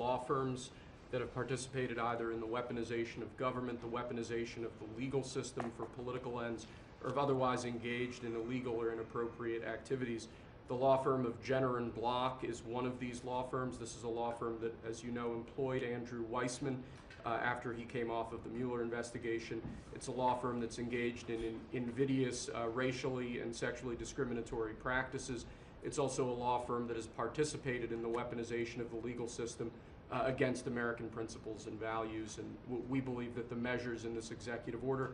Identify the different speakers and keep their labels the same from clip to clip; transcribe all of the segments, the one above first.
Speaker 1: law firms that have participated either in the weaponization of government, the weaponization of the legal system for political ends, or have otherwise engaged in illegal or inappropriate activities. The law firm of Jenner and Block is one of these law firms. This is a law firm that, as you know, employed Andrew Weissman after he came off of the Mueller investigation. It's a law firm that's engaged in invidious racially and sexually discriminatory practices. It's also a law firm that has participated in the weaponization of the legal system against American principles and values, and we believe that the measures in this executive order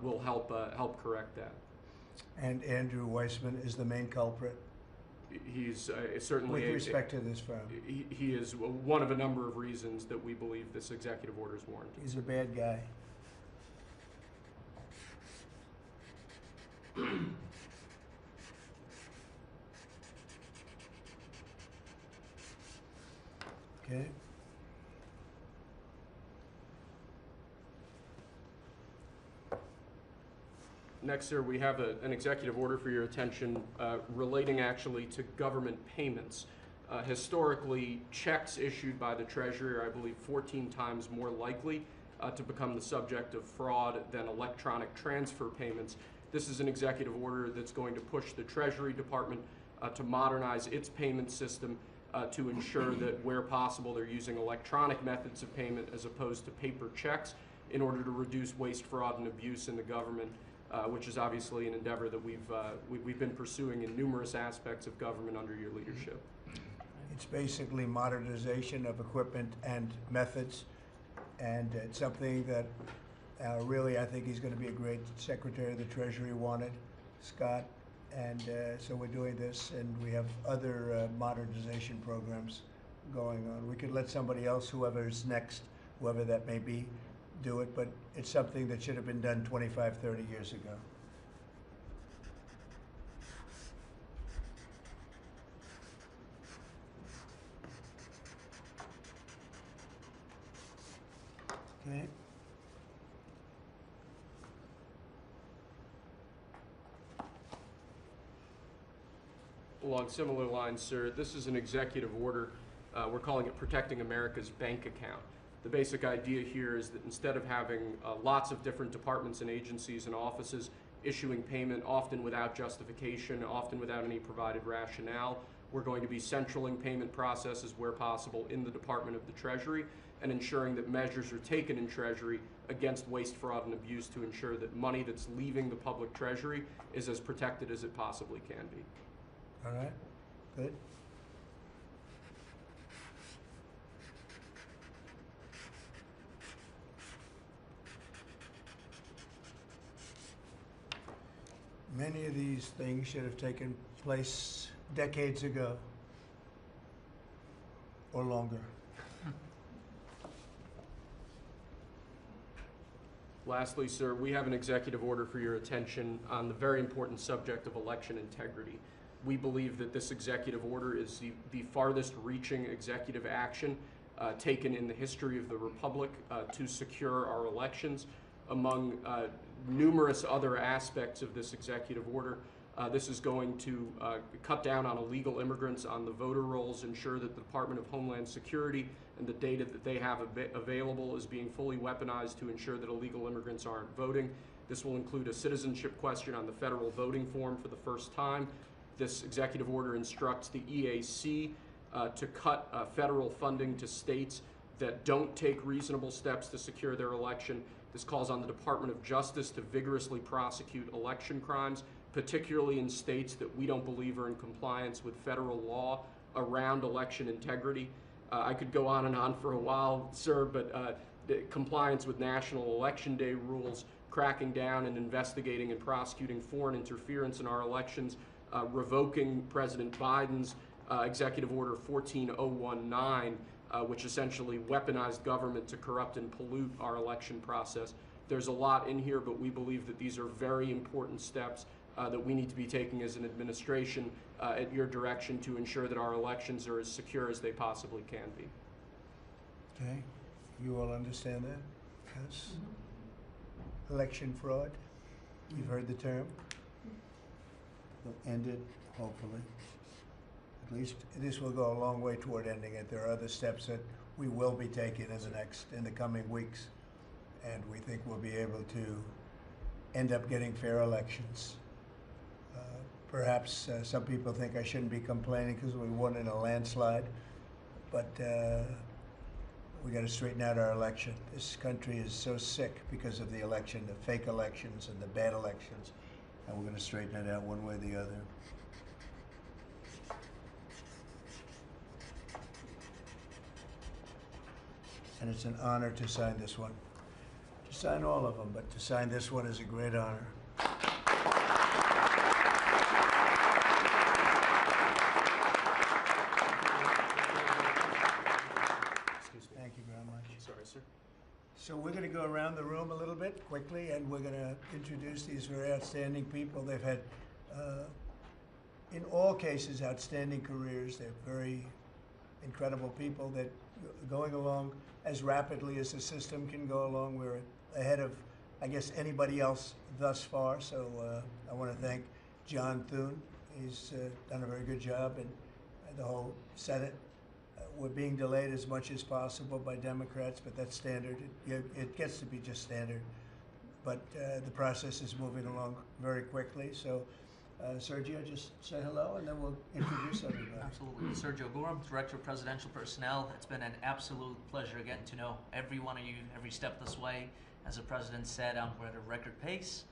Speaker 1: will help correct that. And
Speaker 2: Andrew Weissman is the main culprit?
Speaker 1: He's certainly...
Speaker 2: With respect to this firm?
Speaker 1: He is one of a number of reasons that we believe this executive order is warranted.
Speaker 2: He's a bad guy. Okay.
Speaker 1: Next, sir, we have an executive order for your attention relating actually to government payments. Historically, checks issued by the Treasury are, I believe, 14 times more likely to become the subject of fraud than electronic transfer payments. This is an executive order that's going to push the Treasury Department to modernize its payment system to ensure that where possible they're using electronic methods of payment as opposed to paper checks in order to reduce waste, fraud, and abuse in the government. Which is obviously an endeavor that we've been pursuing in numerous aspects of government under your leadership.
Speaker 2: It's basically modernization of equipment and methods, and it's something that really I think he's going to be a great Secretary of the Treasury wanted, Scott, and so we're doing this, and we have other modernization programs going on. We could let somebody else, whoever's next, whoever that may be, do it, but it's something that should have been done 25, 30 years ago. Okay.
Speaker 1: Along similar lines, sir, this is an executive order. We're calling it Protecting America's Bank Account. The basic idea here is that instead of having lots of different departments and agencies and offices issuing payment, often without justification, often without any provided rationale, we're going to be centraling payment processes where possible in the Department of the Treasury and ensuring that measures are taken in Treasury against waste, fraud, and abuse to ensure that money that's leaving the public Treasury is as protected as it possibly can be.
Speaker 2: All right, good. Many of these things should have taken place decades ago or longer.
Speaker 1: Lastly, sir, we have an executive order for your attention on the very important subject of election integrity. We believe that this executive order is the farthest reaching executive action taken in the history of the Republic to secure our elections. Among numerous other aspects of this executive order, this is going to cut down on illegal immigrants on the voter rolls, ensure that the Department of Homeland Security and the data that they have available is being fully weaponized to ensure that illegal immigrants aren't voting. This will include a citizenship question on the federal voting form for the first time. This executive order instructs the EAC to cut federal funding to states that don't take reasonable steps to secure their election. This calls on the Department of Justice to vigorously prosecute election crimes, particularly in states that we don't believe are in compliance with federal law around election integrity. I could go on and on for a while, sir, but compliance with National Election Day rules, cracking down and investigating and prosecuting foreign interference in our elections, revoking President Biden's Executive Order 14019, which essentially weaponized government to corrupt and pollute our election process. There's a lot in here, but we believe that these are very important steps that we need to be taking as an administration at your direction to ensure that our elections are as secure as they possibly can be.
Speaker 2: Okay. You all understand that? Yes? Election fraud? You've heard the term? Will end it, hopefully. At least this will go a long way toward ending it. There are other steps that we will be taking in the coming weeks, and we think we'll be able to end up getting fair elections. Perhaps some people think I shouldn't be complaining because we won in a landslide, but we got to straighten out our election. This country is so sick because of the election, the fake elections and the bad elections, and we're going to straighten it out one way or the other. And it's an honor to sign this one. To sign all of them, but to sign this one is a great honor. Thank you very much.
Speaker 1: Sorry, sir.
Speaker 2: So we're going to go around the room a little bit quickly, and we're going to introduce these very outstanding people. They've had, in all cases, outstanding careers. They're very incredible people that are going along as rapidly as the system can go along. We're ahead of, I guess, anybody else thus far. So I want to thank John Thune. He's done a very good job, and the whole Senate. We're being delayed as much as possible by Democrats, but that's standard. It gets to be just standard. But the process is moving along very quickly. So, Sergio, just say hello, and then we'll introduce everybody.
Speaker 3: Absolutely. Sergio Gorham, Director of Presidential Personnel. It's been an absolute pleasure getting to know every one of you every step this way. As the President said, we're at a record pace.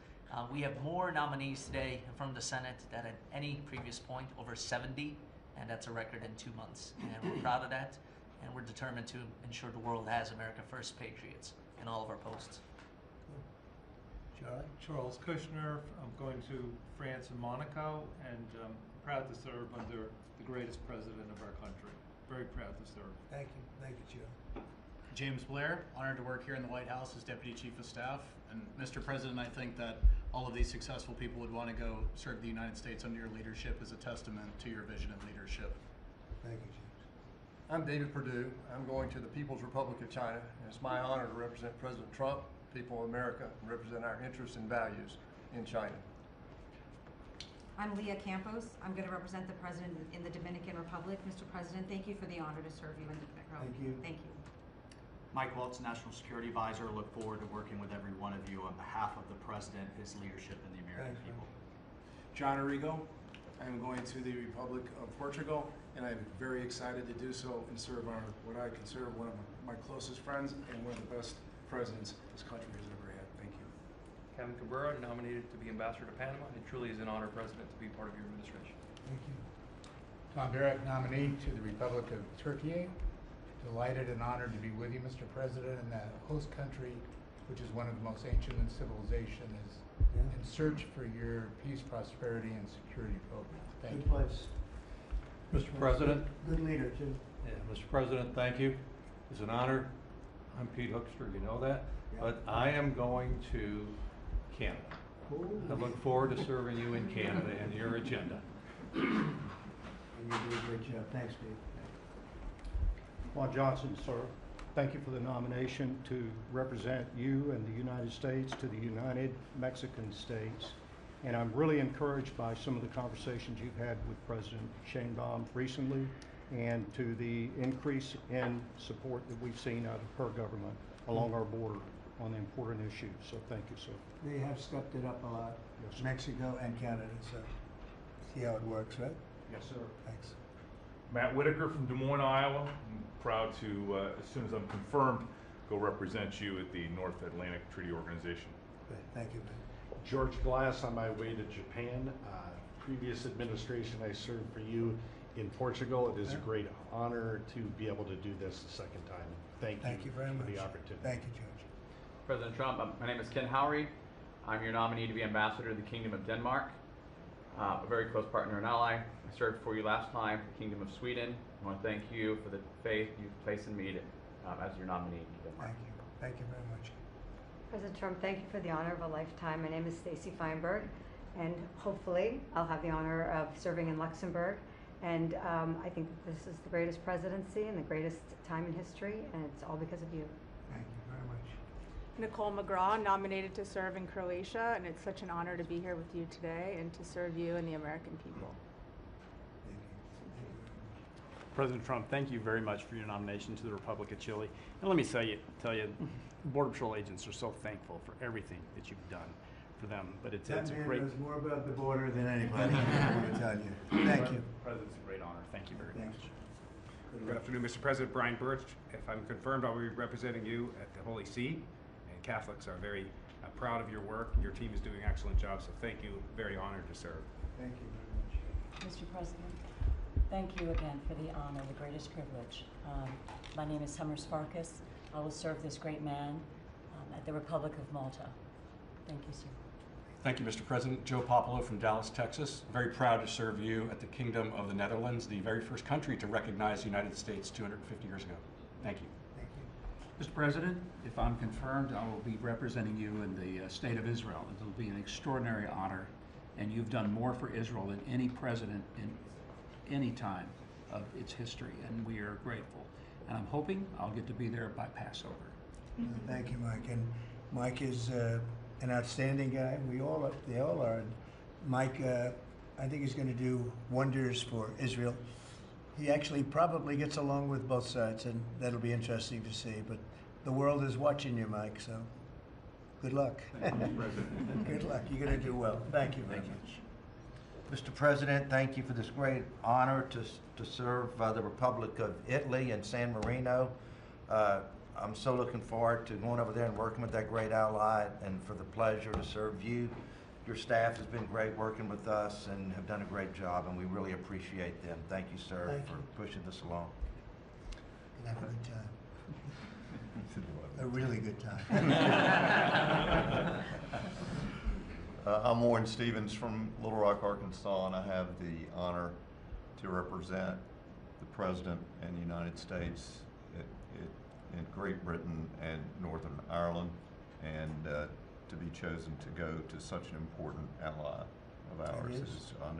Speaker 3: We have more nominees today from the Senate than at any previous point, over 70. And that's a record in 2 months. And we're proud of that, and we're determined to ensure the world has America First patriots in all of our posts.
Speaker 2: Charlie?
Speaker 4: Charles Kushner. I'm going to France and Monaco, and proud to serve under the greatest president of our country. Very proud to serve.
Speaker 2: Thank you. Thank you, Joe.
Speaker 5: James Blair, honored to work here in the White House as Deputy Chief of Staff. And Mr. President, I think that all of these successful people would want to go serve the United States under your leadership as a testament to your vision of leadership.
Speaker 2: Thank you, James.
Speaker 6: I'm David Perdue. I'm going to the People's Republic of China. It's my honor to represent President Trump, people of America, and represent our interests and values in China.
Speaker 7: I'm Leah Campos. I'm going to represent the President in the Dominican Republic. Mr. President, thank you for the honor to serve you in the
Speaker 2: Thank you.
Speaker 7: Thank you.
Speaker 8: Mike Welch, National Security Advisor. Look forward to working with every one of you on behalf of the President, his leadership, and the American
Speaker 2: Thanks,
Speaker 8: people.
Speaker 9: John Arrigo. I'm going to the Republic of Portugal, and I'm very excited to do so and serve what I consider one of my closest friends and one of the best presidents this country has ever had. Thank you.
Speaker 10: Kevin Cabrera, nominated to be Ambassador to Panama. It truly is an honor, President, to be part of your administration.
Speaker 2: Thank you.
Speaker 11: Tom Barrett, nominee to the Republic of Turkey. Delighted and honored to be with you, Mr. President, in that host country, which is one of the most ancient in civilization, is in search for your peace, prosperity, and security program. Thank you.
Speaker 2: Good place.
Speaker 12: Mr. President.
Speaker 2: Good leader, too.
Speaker 12: Yeah, Mr. President, thank you. It's an honor. I'm Pete Hoekstra, you know that.
Speaker 2: Yeah.
Speaker 12: But I am going to Canada.
Speaker 2: Ooh.
Speaker 12: I look forward to serving you in Canada and your agenda.
Speaker 2: And you do a great job. Thanks, Pete.
Speaker 13: Juan Johnson, sir. Thank you for the nomination to represent you and the United States to the United Mexican States. And I'm really encouraged by some of the conversations you've had with President Sheinbaum recently, and to the increase in support that we've seen out of her government along our border on important issues. So thank you, sir.
Speaker 2: They have stepped it up a lot.
Speaker 13: Yes, sir.
Speaker 2: Mexico and Canada, so see how it works, right?
Speaker 13: Yes, sir.
Speaker 2: Thanks.
Speaker 14: Matt Whitaker from Des Moines, Iowa. I'm proud to, as soon as I'm confirmed, go represent you at the North Atlantic Treaty Organization.
Speaker 2: Good. Thank you, Ben.
Speaker 15: George Glass, on my way to Japan. Previous administration, I served for you in Portugal. It is a great honor to be able to do this the second time. Thank you
Speaker 2: very much
Speaker 15: for the opportunity.
Speaker 2: Thank you, George.
Speaker 16: President Trump, my name is Ken Howry. I'm your nominee to be Ambassador to the Kingdom of Denmark, a very close partner and ally. I served for you last time, the Kingdom of Sweden. I want to thank you for the faith you've placed in me as your nominee to Denmark.
Speaker 2: Thank you. Thank you very much.
Speaker 17: President Trump, thank you for the honor of a lifetime. My name is Stacy Feinberg, and hopefully I'll have the honor of serving in Luxembourg. And I think that this is the greatest presidency and the greatest time in history, and it's all because of you.
Speaker 2: Thank you very much.
Speaker 18: Nicole McGraw, nominated to serve in Croatia, and it's such an honor to be here with you today and to serve you and the American people.
Speaker 19: President Trump, thank you very much for your nomination to the Republic of Chile. And let me tell you, Border Patrol agents are so thankful for everything that you've done for them. But it's a great.
Speaker 2: Knows more about the border than anybody. I want to tell you. Thank you.
Speaker 19: President, it's a great honor. Thank you very much.
Speaker 20: Good afternoon, Mr. President. Brian Birch. If I'm confirmed, I'll be representing you at the Holy See. And Catholics are very proud of your work. Your team is doing an excellent job, so thank you. Very honored to serve.
Speaker 2: Thank you very much.
Speaker 21: Mr. President, thank you again for the honor, the greatest privilege. My name is Summer Sparkus. I will serve this great man at the Republic of Malta. Thank you, sir.
Speaker 22: Thank you, Mr. President. Joe Popolo from Dallas, Texas. Very proud to serve you at the Kingdom of the Netherlands, the very first country to recognize the United States 250 years ago. Thank you.
Speaker 23: Mr. President, if I'm confirmed, I will be representing you in the State of Israel. It will be an extraordinary honor, and you've done more for Israel than any president in any time of its history, and we are grateful. And I'm hoping I'll get to be there by Passover.
Speaker 2: Thank you, Mike. And Mike is an outstanding guy. They all are. And Mike, I think he's going to do wonders for Israel. He actually probably gets along with both sides, and that'll be interesting to see. But the world is watching you, Mike, so good luck.
Speaker 23: Thank you, President.
Speaker 2: Good luck. You're going to do well. Thank you very much.
Speaker 24: Mr. President, thank you for this great honor to serve the Republic of Italy and San Marino. I'm so looking forward to going over there and working with that great ally, and for the pleasure to serve you. Your staff has been great working with us and have done a great job, and we really appreciate them. Thank you, sir,
Speaker 2: Thank
Speaker 24: for
Speaker 2: you.
Speaker 24: pushing this along.
Speaker 2: Have a good time. A really good time.
Speaker 25: I'm Warren Stevens from Little Rock, Arkansas, and I have the honor to represent the President and the United States in Great Britain and Northern Ireland, and to be chosen to go to such an important ally of ours is, I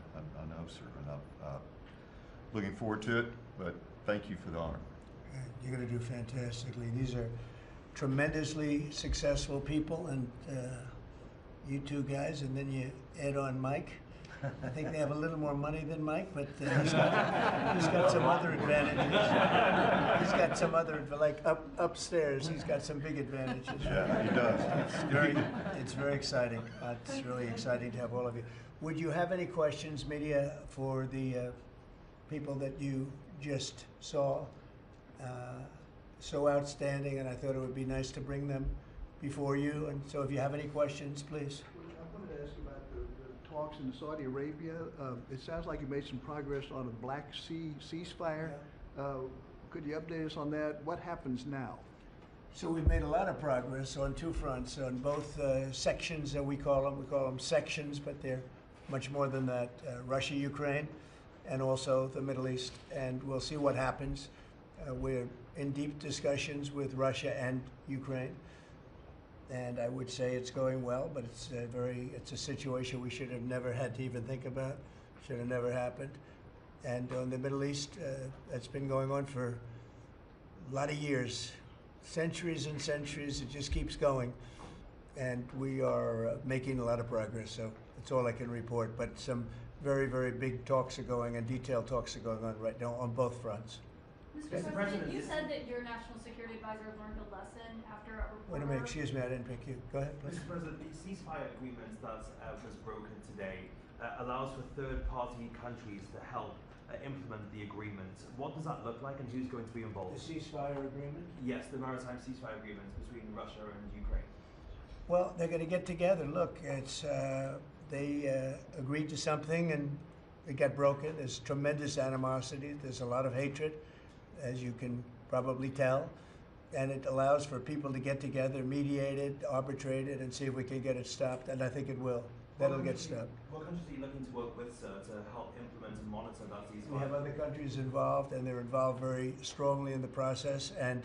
Speaker 25: know, sir, and I'm looking forward to it, but thank you for the honor.
Speaker 2: You're going to do fantastically. These are tremendously successful people, and you two guys, and then you add on Mike. I think they have a little more money than Mike, but he's got some other advantages. He's got some other, like upstairs, he's got some big advantages.
Speaker 25: Yeah, he does.
Speaker 2: It's very exciting. It's really exciting to have all of you. Would you have any questions, media, for the people that you just saw? So outstanding, and I thought it would be nice to bring them before you. And so if you have any questions, please.
Speaker 26: I wanted to ask you about the talks in Saudi Arabia. It sounds like you made some progress on a Black Sea ceasefire. Could you update us on that? What happens now?
Speaker 2: So we've made a lot of progress on two fronts, on both sections that we call them sections, but they're much more than that. Russia, Ukraine, and also the Middle East, and we'll see what happens. We're in deep discussions with Russia and Ukraine, and I would say it's going well, but it's a situation we should have never had to even think about, should have never happened. And on the Middle East, that's been going on for a lot of years, centuries and centuries. It just keeps going, and we are making a lot of progress. So that's all I can report. But some very, very big talks are going, and detailed talks are going on right now on both fronts.
Speaker 27: Mr. President, you said that your national security advisor learned a lesson after a reporter...
Speaker 2: Wait a minute, excuse me, I didn't pick you. Go ahead, please.
Speaker 28: Mr. President, the ceasefire agreement that was broken today allows for third-party countries to help implement the agreement. What does that look like, and who's going to be involved?
Speaker 2: The ceasefire agreement?
Speaker 28: Yes, the maritime ceasefire agreement between Russia and Ukraine.
Speaker 2: Well, they're going to get together. Look, it's they agreed to something, and it got broken. There's tremendous animosity. There's a lot of hatred, as you can probably tell, and it allows for people to get together, mediate it, arbitrate it, and see if we can get it stopped, and I think it will. That'll get stopped.
Speaker 28: What countries are you looking to work with, sir, to help implement and monitor that ceasefire?
Speaker 2: We have other countries involved, and they're involved very strongly in the process, and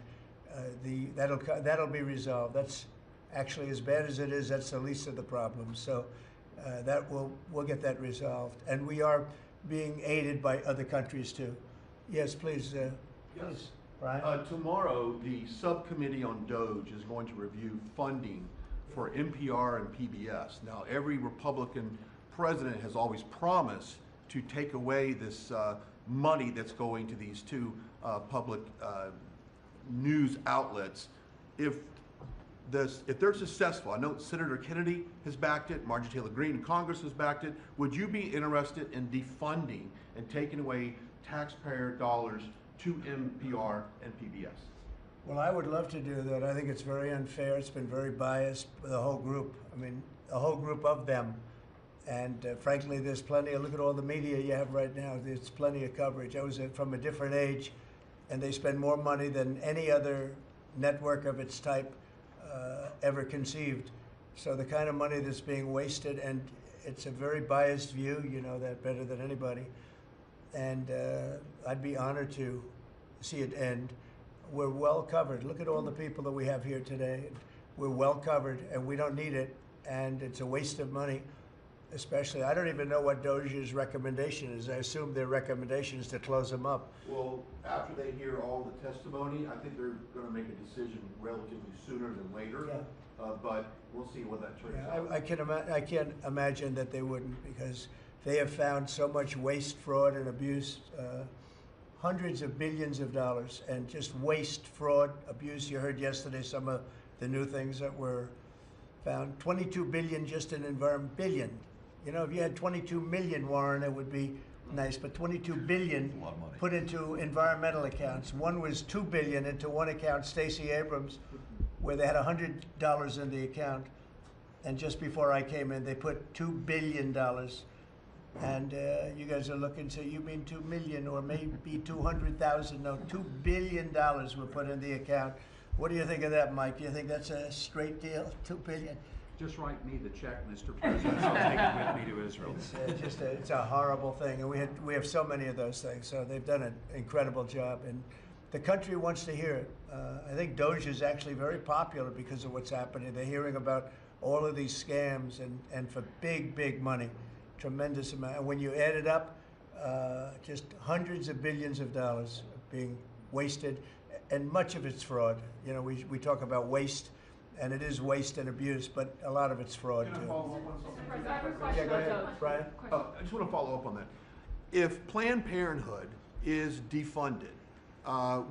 Speaker 2: that'll be resolved. That's actually, as bad as it is, that's the least of the problems. So we'll get that resolved, and we are being aided by other countries too. Yes, please. Yes. Brian?
Speaker 29: Tomorrow, the subcommittee on DOGE is going to review funding for NPR and PBS. Now, every Republican president has always promised to take away this money that's going to these two public news outlets. If they're successful, I know Senator Kennedy has backed it, Marjorie Taylor Greene in Congress has backed it, would you be interested in defunding and taking away taxpayer dollars to NPR and PBS?
Speaker 2: Well, I would love to do that. I think it's very unfair. It's been very biased for the whole group. I mean, a whole group of them. And frankly, there's plenty look at all the media you have right now. There's plenty of coverage. I was from a different age, and they spend more money than any other network of its type ever conceived. So the kind of money that's being wasted, and it's a very biased view, you know that better than anybody. And I'd be honored to see it end. We're well covered. Look at all the people that we have here today. We're well covered, and we don't need it, and it's a waste of money. Especially, I don't even know what Doge's recommendation is. I assume their recommendation is to close them up.
Speaker 29: Well, after they hear all the testimony, I think they're going to make a decision relatively sooner than later.
Speaker 2: Yeah.
Speaker 29: But we'll see what that turns out.
Speaker 2: I can't imagine that they wouldn't, because they have found so much waste, fraud, and abuse, hundreds of billions of dollars, and just waste, fraud, abuse. You heard yesterday some of the new things that were found. 22 billion just in environment, billion. You know, if you had 22 million, Warren, it would be nice, but 22 billion put into environmental accounts. One was 2 billion into one account, Stacey Abrams, where they had $100 in the account. And just before I came in, they put $2 billion. And you guys are looking, so you mean 2 million or maybe 200,000? No, $2 billion were put in the account. What do you think of that, Mike? Do you think that's a straight deal, 2 billion?
Speaker 23: Just write me the check, Mr. President. I'll take it with me to Israel.
Speaker 2: It's a horrible thing, and we have so many of those things. So they've done an incredible job, and the country wants to hear it. I think Doge is actually very popular because of what's happening. They're hearing about all of these scams and for big money, tremendous amount. And when you add it up, just hundreds of billions of dollars being wasted, and much of it's fraud. You know, we talk about waste. And it is waste and abuse, but a lot of it's fraud too.
Speaker 29: Yeah, go ahead, Brian. I just want to follow up on that. If Planned Parenthood is defunded,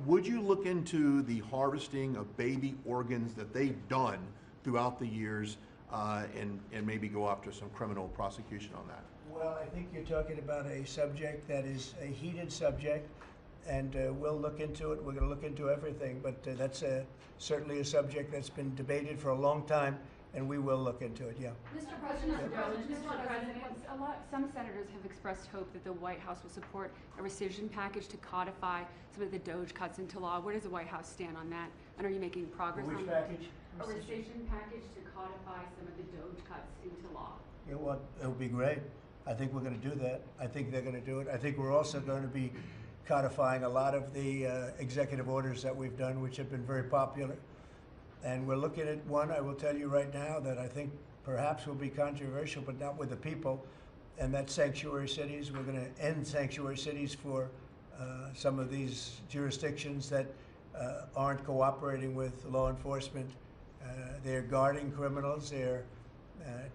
Speaker 29: would you look into the harvesting of baby organs that they've done throughout the years, and maybe go after some criminal prosecution on that?
Speaker 2: Well, I think you're talking about a subject that is a heated subject, and we'll look into it. We're going to look into everything, but that's certainly a subject that's been debated for a long time, and we will look into it, yeah.
Speaker 27: Mr. President,
Speaker 1: some senators have expressed hope that the White House will support a rescission package to codify some of the Doge cuts into law. Where does the White House stand on that? And are you making progress on that?
Speaker 2: Which package?
Speaker 1: A rescission package to codify some of the Doge cuts into law.
Speaker 2: Yeah, well, it'll be great. I think we're going to do that. I think they're going to do it. I think we're also going to be codifying a lot of the executive orders that we've done, which have been very popular. And we're looking at one, I will tell you right now, that I think perhaps will be controversial, but not with the people, and that's sanctuary cities. We're going to end sanctuary cities for some of these jurisdictions that aren't cooperating with law enforcement. They're guarding criminals. They're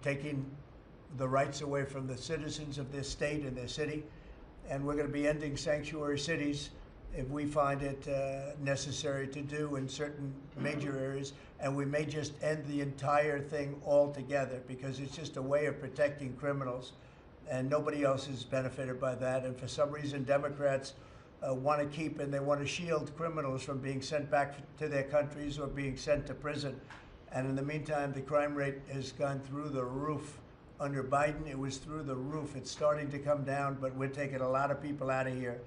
Speaker 2: taking the rights away from the citizens of their state and their city. And we're going to be ending sanctuary cities if we find it necessary to do in certain major areas. And we may just end the entire thing altogether, because it's just a way of protecting criminals. And nobody else is benefited by that. And for some reason, Democrats want to keep and they want to shield criminals from being sent back to their countries or being sent to prison. And in the meantime, the crime rate has gone through the roof. Under Biden, it was through the roof. It's starting to come down, but we're taking a lot of people out of here.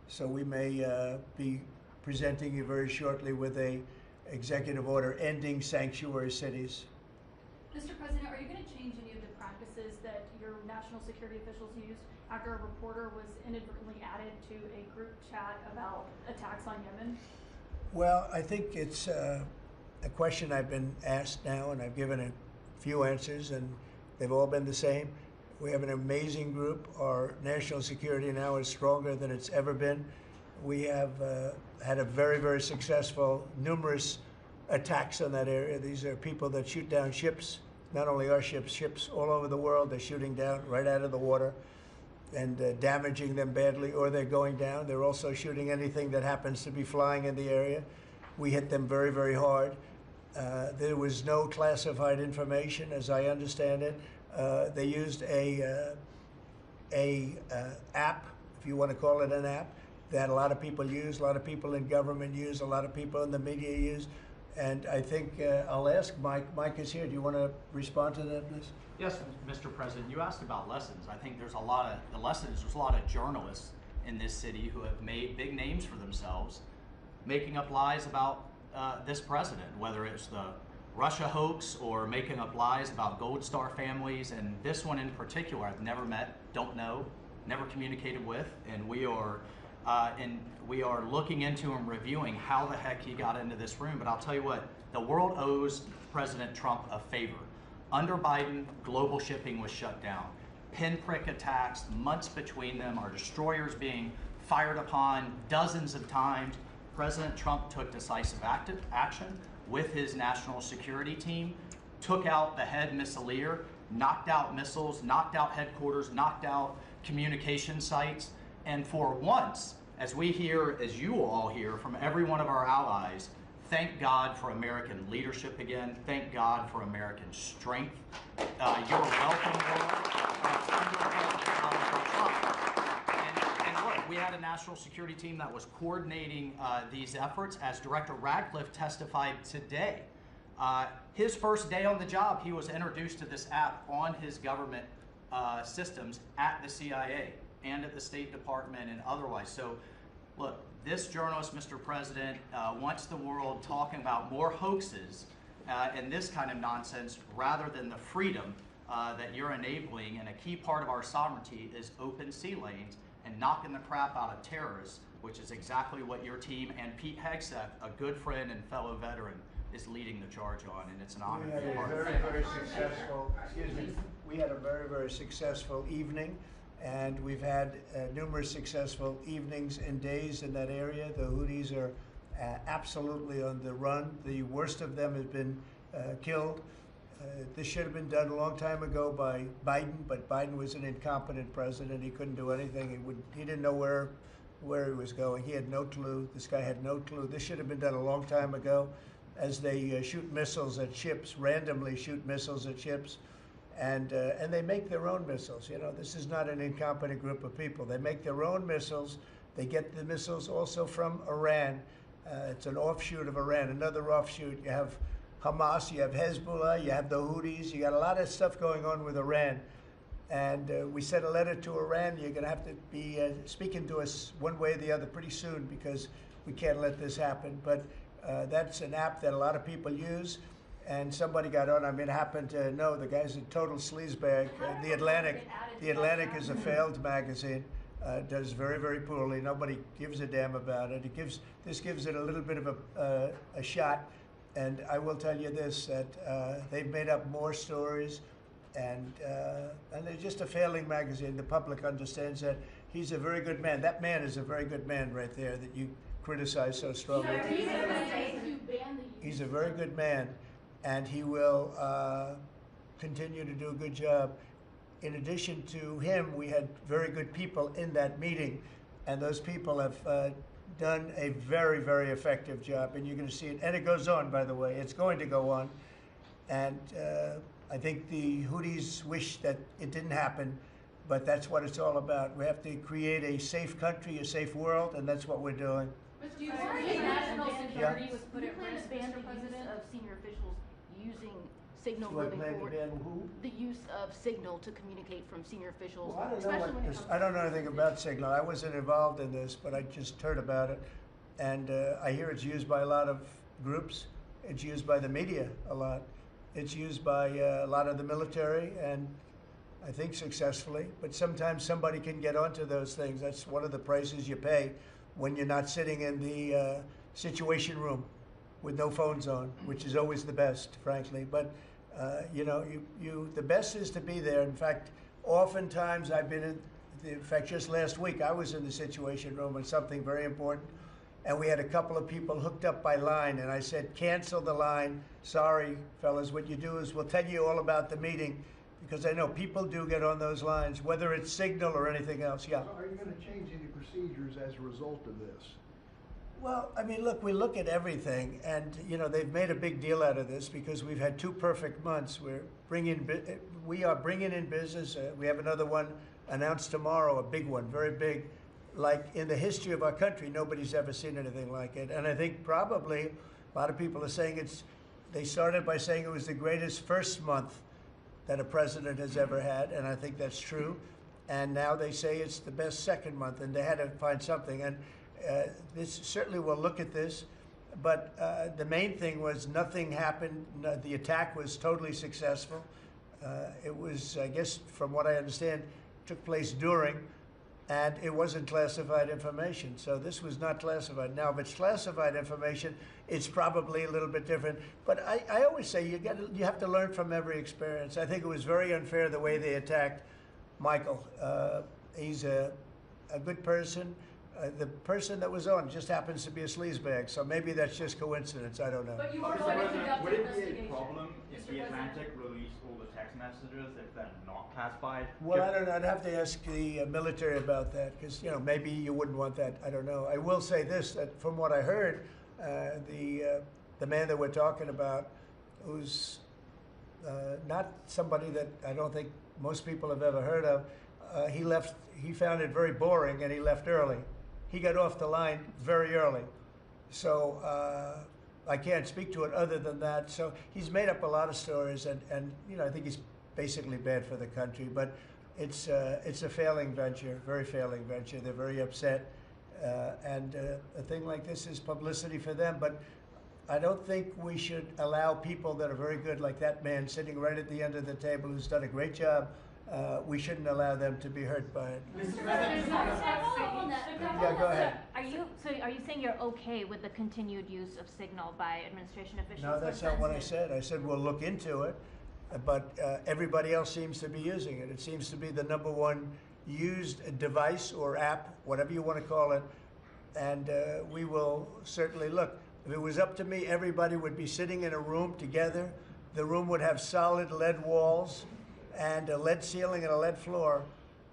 Speaker 2: So we may be presenting you very shortly with a executive order ending sanctuary cities.
Speaker 27: Mr. President, are you going to change any of the practices that your national security officials used after a reporter was inadvertently added to a group chat about attacks on Yemen?
Speaker 2: Well, I think it's a question I've been asked now, and I've given a few answers, and they've all been the same. We have an amazing group. Our national security now is stronger than it's ever been. We have had a very successful, numerous attacks on that area. These are people that shoot down ships, not only our ships, ships all over the world. They're shooting down right out of the water. damaging them badly, or they're going down. They're also shooting anything that happens to be flying in the area. We hit them very, very hard. There was no classified information, as I understand it. They used a app, if you want to call it an app, that a lot of people use, a lot of people in government use, a lot of people in the media use. And I think I'll ask Mike. Mike is here. Do you want to respond to that, please?
Speaker 3: Yes, Mr. President, you asked about lessons. I think there's a lot of journalists in this city who have made big names for themselves, making up lies about this president, whether it's the Russia hoax or making up lies about Gold Star families. And this one in particular, I've never met, don't know, never communicated with, and we are looking into and reviewing how the heck he got into this room. But I'll tell you what, the world owes President Trump a favor. Under Biden, global shipping was shut down. Pinprick attacks, months between them, our destroyers being fired upon dozens of times. President Trump took decisive action with his national security team, took out the head missileer, knocked out missiles, knocked out headquarters, knocked out communication sites. And for once, as we hear, as you all hear from every one of our allies, thank God for American leadership again. Thank God for American strength. You're welcome, and look, we had a national security team that was coordinating these efforts. As Director Radcliffe testified today, his first day on the job, he was introduced to this app on his government systems at the CIA and at the State Department and otherwise. So, look, this journalist, Mr. President, wants the world talking about more hoaxes and this kind of nonsense rather than the freedom that you're enabling. And a key part of our sovereignty is open sea lanes and knocking the crap out of terrorists, which is exactly what your team and Pete Hegseth, a good friend and fellow veteran, is leading the charge on. And it's an honor to be part of it.
Speaker 2: We had a very, very successful evening. And we've had numerous successful evenings and days in that area. The Houthis are absolutely on the run. The worst of them has been killed. This should have been done a long time ago by Biden, but Biden was an incompetent president. He couldn't do anything. He didn't know where he was going. He had no clue. This guy had no clue. This should have been done a long time ago. As they shoot missiles at ships, randomly shoot missiles at ships. And they make their own missiles. You know, this is not an incompetent group of people. They make their own missiles. They get the missiles also from Iran. It's an offshoot of Iran, another offshoot. You have Hamas, you have Hezbollah, you have the Houthis. You got a lot of stuff going on with Iran. And we sent a letter to Iran. You're going to have to be speaking to us one way or the other pretty soon, because we can't let this happen. But that's an app that a lot of people use. And somebody got on. I mean, happened to know the guy's a total sleazebag. The Atlantic is a failed magazine. Does very, very poorly. Nobody gives a damn about it. This gives it a little bit of a shot. And I will tell you this: that they've made up more stories, and they're just a failing magazine. The public understands that. He's a very good man. That man is a very good man right there that you criticize so strongly. He's a very good man. And he will continue to do a good job. In addition to him, we had very good people in that meeting, and those people have done a very, very effective job, and you're going to see it. And it goes on, by the way. It's going to go on. And I think the Houthis wish that it didn't happen, but that's what it's all about. We have to create a safe country, a safe world, and that's what we're doing.
Speaker 27: Do you worry national security was put at risk, Mr. President, of senior officials using signal moving forward? The use of signal to communicate from senior officials, especially when it comes to...
Speaker 2: I don't know anything about signal. I wasn't involved in this, but I just heard about it. And I hear it's used by a lot of groups. It's used by the media a lot. It's used by a lot of the military, and I think successfully. But sometimes somebody can get onto those things. That's one of the prices you pay when you're not sitting in the Situation Room with no phones on, which is always the best, frankly. But you know, the best is to be there. In fact, oftentimes I've been in fact, just last week I was in the Situation Room on something very important, and we had a couple of people hooked up by line, and I said, cancel the line. Sorry, fellas, what you do is we'll tell you all about the meeting. because I know people do get on those lines, whether it's Signal or anything else. Yeah.
Speaker 26: So are you going to change any procedures as a result of this?
Speaker 2: Well, I mean, look, we look at everything, and you know they've made a big deal out of this because we've had 2 perfect months. We are bringing in business. We have another one announced tomorrow, a big one, very big. Like in the history of our country, nobody's ever seen anything like it. And I think probably a lot of people are saying they started by saying it was the greatest first month that a president has ever had, and I think that's true. And now they say it's the best second month, and they had to find something. And this certainly will look at this, but the main thing was nothing happened. The attack was totally successful. It was, I guess, from what I understand, took place during, and it wasn't classified information. So this was not classified. Now, if it's classified information, it's probably a little bit different. But I always say you have to learn from every experience. I think it was very unfair the way they attacked Michael. He's a good person. The person that was on just happens to be a sleazebag, so maybe that's just coincidence. I don't know.
Speaker 4: But you've already conducted
Speaker 5: would it be
Speaker 4: investigation.
Speaker 5: a problem if
Speaker 4: Mr.
Speaker 5: the
Speaker 4: President?
Speaker 5: Atlantic released all the text messages if they're not classified?
Speaker 2: Well, I don't know. I'd have to ask the military about that because, you know, maybe you wouldn't want that. I don't know. I will say this, that from what I heard, the man that we're talking about, who's not somebody that I don't think most people have ever heard of, he found it very boring and he left early. He got off the line very early. So I can't speak to it other than that. So he's made up a lot of stories, and you know, I think he's basically bad for the country. But it's a failing venture, very failing venture. They're very upset, and a thing like this is publicity for them. But I don't think we should allow people that are very good, like that man sitting right at the end of the table, who's done a great job. We shouldn't allow them to be hurt by it.
Speaker 4: Mr. President,
Speaker 2: Yeah, go ahead.
Speaker 6: Are you saying you're okay with the continued use of Signal by administration officials?
Speaker 2: No, that's not what I said. I said we'll look into it, but everybody else seems to be using it. It seems to be the #1 used device or app, whatever you want to call it, and we will certainly look. If it was up to me, everybody would be sitting in a room together. The room would have solid lead walls and a lead ceiling and a lead floor.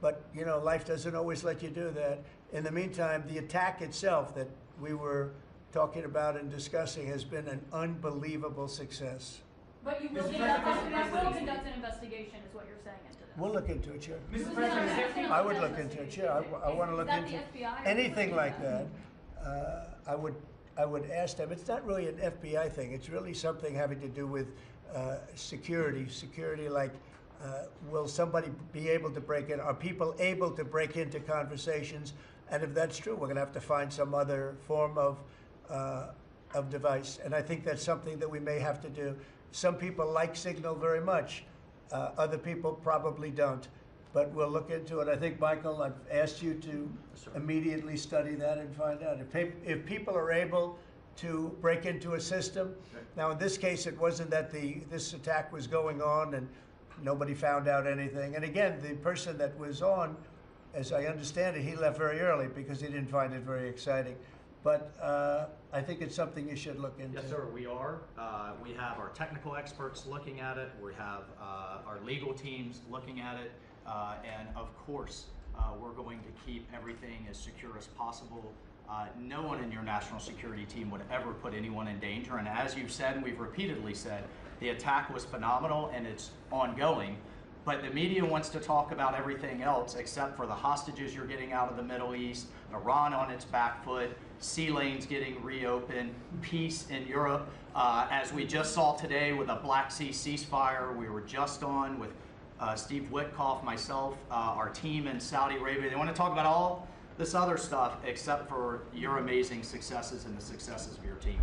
Speaker 2: But, you know, life doesn't always let you do that. In the meantime, the attack itself that we were talking about and discussing has been an unbelievable success.
Speaker 4: But you will conduct an investigation, is what you're saying into this.
Speaker 2: We'll look into it, sure.
Speaker 4: Mr. President,
Speaker 2: I would look into it, sure. I want to look into anything like that. I would ask them. It's not really an FBI thing. It's really something having to do with security. Security, like, will somebody be able to break in? Are people able to break into conversations? And if that's true, we're going to have to find some other form of device. And I think that's something that we may have to do. Some people like Signal very much. Other people probably don't. But we'll look into it. I think, Michael, I've asked you to immediately study that and find out. If people are able to break into a system, now in this case it wasn't that this attack was going on and nobody found out anything. And again, the person that was on, as I understand it, he left very early because he didn't find it very exciting. But I think it's something you should look into.
Speaker 3: Yes, sir, we are. We have our technical experts looking at it. We have our legal teams looking at it. And of course, we're going to keep everything as secure as possible. No one in your national security team would ever put anyone in danger. And as you've said, and we've repeatedly said, the attack was phenomenal and it's ongoing. But the media wants to talk about everything else except for the hostages you're getting out of the Middle East, Iran on its back foot, sea lanes getting reopened, peace in Europe. As we just saw today with a Black Sea ceasefire, we were just on with Steve Witkoff, myself, our team in Saudi Arabia. They want to talk about all this other stuff except for your amazing successes and the successes of your team.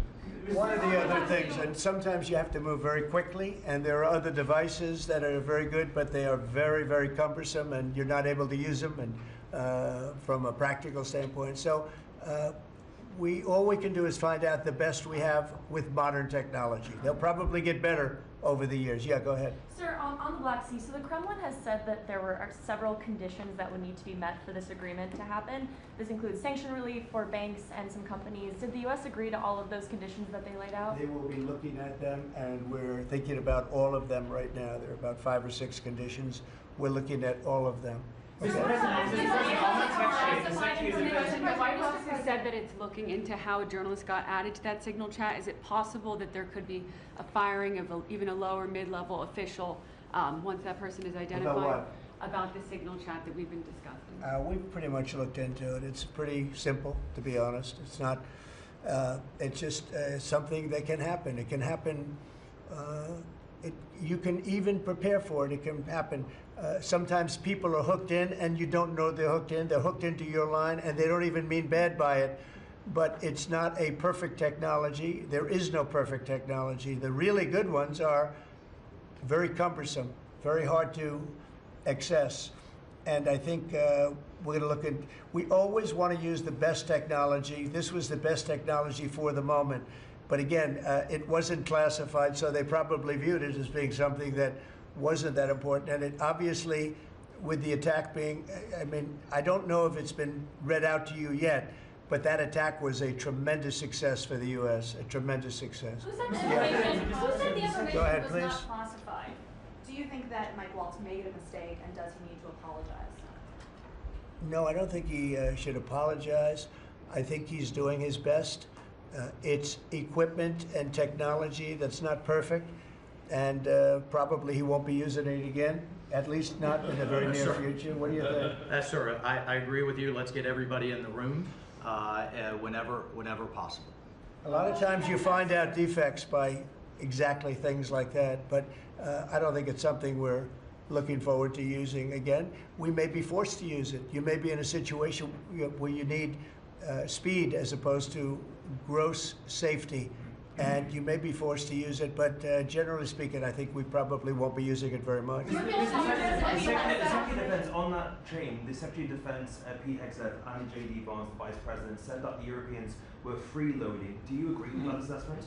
Speaker 2: One of the other things, and sometimes you have to move very quickly, and there are other devices that are very good, but they are very, very cumbersome, and you're not able to use them and from a practical standpoint. So all we can do is find out the best we have with modern technology. They'll probably get better over the years. Yeah, go ahead.
Speaker 7: Sir, on the Black Sea, so the Kremlin has said that there are several conditions that would need to be met for this agreement to happen. This includes sanction relief for banks and some companies. Did the U.S. agree to all of those conditions that they laid out?
Speaker 2: They will be looking at them, and we're thinking about all of them right now. There are about 5 or 6 conditions. We're looking at all of them.
Speaker 1: The White House has said that it's looking into how a journalist got added to that signal chat. Is it possible that there could be a firing of even a lower mid-level official once that person is identified?
Speaker 2: About what?
Speaker 1: About the signal chat that we've been discussing.
Speaker 2: We've pretty much looked into it. It's pretty simple, to be honest. It's not, it's just something that can happen. It can happen, you can even prepare for it. It can happen. Sometimes people are hooked in and you don't know they're hooked in. They're hooked into your line and they don't even mean bad by it. But it's not a perfect technology. There is no perfect technology. The really good ones are very cumbersome, very hard to access. And I think we're going to look at, we always want to use the best technology. This was the best technology for the moment. But again, it wasn't classified, so they probably viewed it as being something that wasn't that important. And it obviously, with the attack being, I mean, I don't know if it's been read out to you yet, but that attack was a tremendous success for the U.S., a tremendous success.
Speaker 4: Who said the information
Speaker 2: Go ahead,
Speaker 4: was
Speaker 2: please.
Speaker 4: not classified? Do you think that Mike Waltz made a mistake, and does he need to apologize?
Speaker 2: No, I don't think he should apologize. I think he's doing his best. It's equipment and technology that's not perfect, and probably he won't be using it again, at least not in the very near future. What do you think?
Speaker 3: Sir, I agree with you. Let's get everybody in the room whenever possible.
Speaker 2: A lot of times you find out defects by exactly things like that, but I don't think it's something we're looking forward to using again. We may be forced to use it. You may be in a situation where you need speed as opposed to gross safety, and you may be forced to use it, but generally speaking, I think we probably won't be using it very much.
Speaker 28: The Secretary of Defense, on that chain, the Secretary of Defense, Pete Hegseth, and J.D. Vance, the Vice President, said that the Europeans were freeloading. Do you agree with that assessment?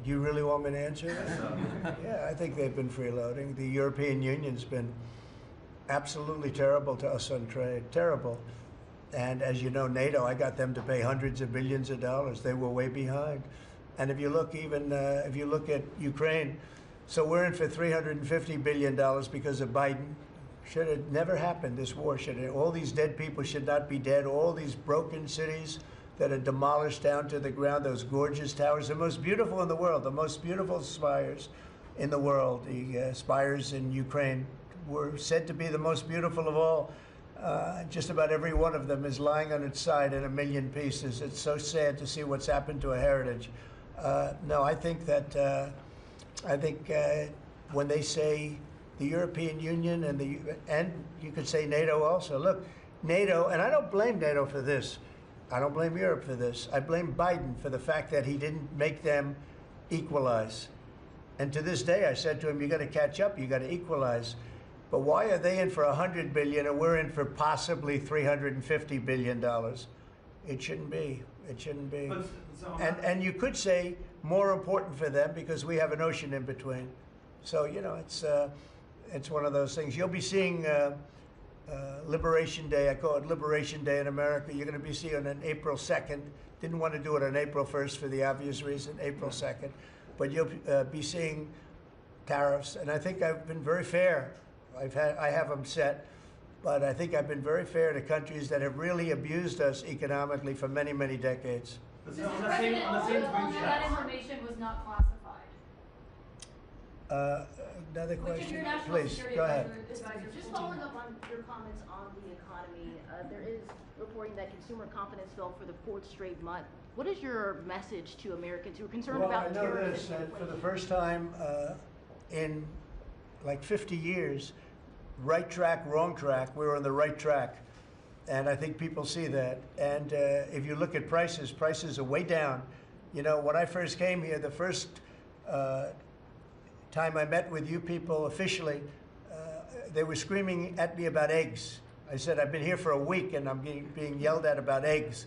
Speaker 2: Do you really want me to answer that? Yeah, I think they've been freeloading. The European Union's been absolutely terrible to us on trade, terrible. And as you know, NATO, I got them to pay hundreds of billions of dollars. They were way behind. And if you look even, if you look at Ukraine, so we're in for $350 billion because of Biden. Should have never happened, this war. All these dead people should not be dead. All these broken cities that are demolished down to the ground, those gorgeous towers, the most beautiful in the world, the most beautiful spires in the world. The spires in Ukraine were said to be the most beautiful of all. Just about every one of them is lying on its side in a million pieces. It's so sad to see what's happened to a heritage. No, I think that, when they say the European Union and you could say NATO also, look, NATO, and I don't blame NATO for this. I don't blame Europe for this. I blame Biden for the fact that he didn't make them equalize. And to this day, I said to him, you got to catch up, you got to equalize. But why are they in for $100 billion and we're in for possibly $350 billion? It shouldn't be. It shouldn't be. And you could say more important for them because we have an ocean in between. So, you know, it's one of those things. You'll be seeing Liberation Day. I call it Liberation Day in America. You're going to be seeing it on April 2nd. Didn't want to do it on April 1st for the obvious reason, April 2nd. But you'll be seeing tariffs. And I think I've been very fair. I have them set, but I think I've been very fair to countries that have really abused us economically for many, many decades.
Speaker 4: Mr. President, that information was not classified.
Speaker 2: Another question?
Speaker 4: Your national
Speaker 2: Please,
Speaker 4: security
Speaker 2: go ahead.
Speaker 27: Advisor, just following up on your comments on the economy, there is reporting that consumer confidence fell for the 4th straight month. What is your message to Americans who are concerned about
Speaker 2: terrorism? Well, I know this, and for the first time in like 50 years, right track, wrong track, we were on the right track. And I think people see that. And if you look at prices, prices are way down. You know, when I first came here, the first time I met with you people officially, they were screaming at me about eggs. I said, I've been here for a week and I'm being yelled at about eggs.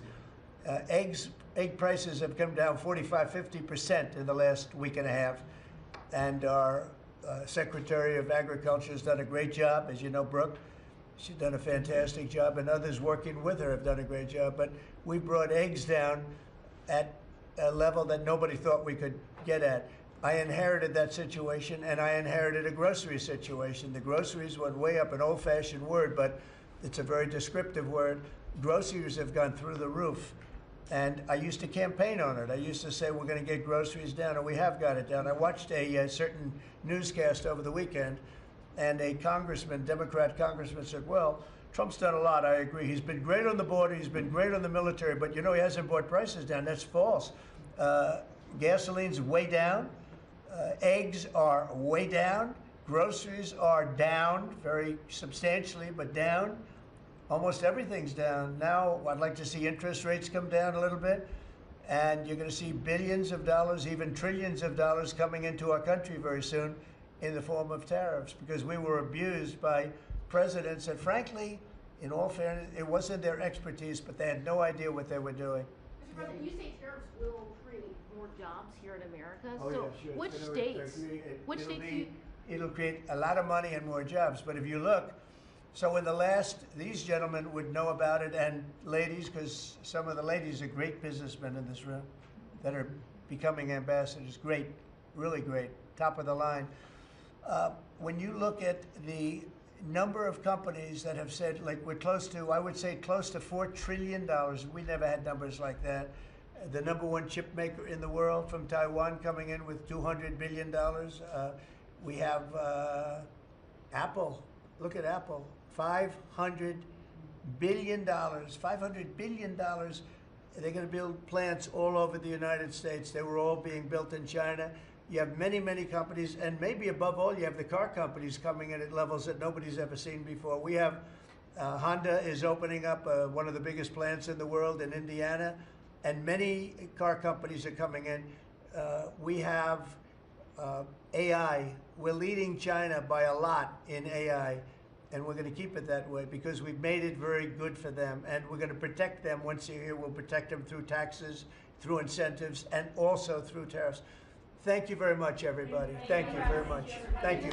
Speaker 2: Egg prices have come down 45–50% in the last week and a half. And our Secretary of Agriculture has done a great job, as you know, Brooke. She's done a fantastic job, and others working with her have done a great job. But we brought eggs down at a level that nobody thought we could get at. I inherited that situation, and I inherited a grocery situation. The groceries went way up, an old-fashioned word, but it's a very descriptive word. Groceries have gone through the roof. And I used to campaign on it. I used to say, we're going to get groceries down, and we have got it down. I watched a certain newscast over the weekend, and a congressman, Democrat congressman, said, well, Trump's done a lot, I agree. He's been great on the border, he's been great on the military, but you know, he hasn't brought prices down. That's false. Gasoline's way down. Eggs are way down. Groceries are down, very substantially, but down. Almost everything's down. Now, I'd like to see interest rates come down a little bit, and you're going to see billions of dollars, even trillions of dollars coming into our country very soon in the form of tariffs, because we were abused by presidents that, frankly, in all fairness, it wasn't their expertise, but they had no idea what they were doing.
Speaker 27: Mr. President, you say tariffs will create more jobs here in America.
Speaker 2: Oh,
Speaker 27: so
Speaker 2: yeah, sure.
Speaker 27: Which states do you...
Speaker 2: It'll create a lot of money and more jobs. But if you look, so in the last, these gentlemen would know about it, and ladies, because some of the ladies are great businessmen in this room that are becoming ambassadors. Great, really great, top of the line. When you look at the number of companies that have said, like we're close to, I would say close to $4 trillion. We never had numbers like that. The #1 chip maker in the world from Taiwan coming in with $200 billion. We have Apple. Look at Apple. $500 billion. $500 billion. They're going to build plants all over the United States. They were all being built in China. You have many, many companies, and maybe above all, you have the car companies coming in at levels that nobody's ever seen before. We have Honda is opening up one of the biggest plants in the world in Indiana, and many car companies are coming in. We have AI. We're leading China by a lot in AI, and we're going to keep it that way because we've made it very good for them, and we're going to protect them. Once they're here, we'll protect them through taxes, through incentives, and also through tariffs. Thank you very much, everybody. Thank you very much. Thank you.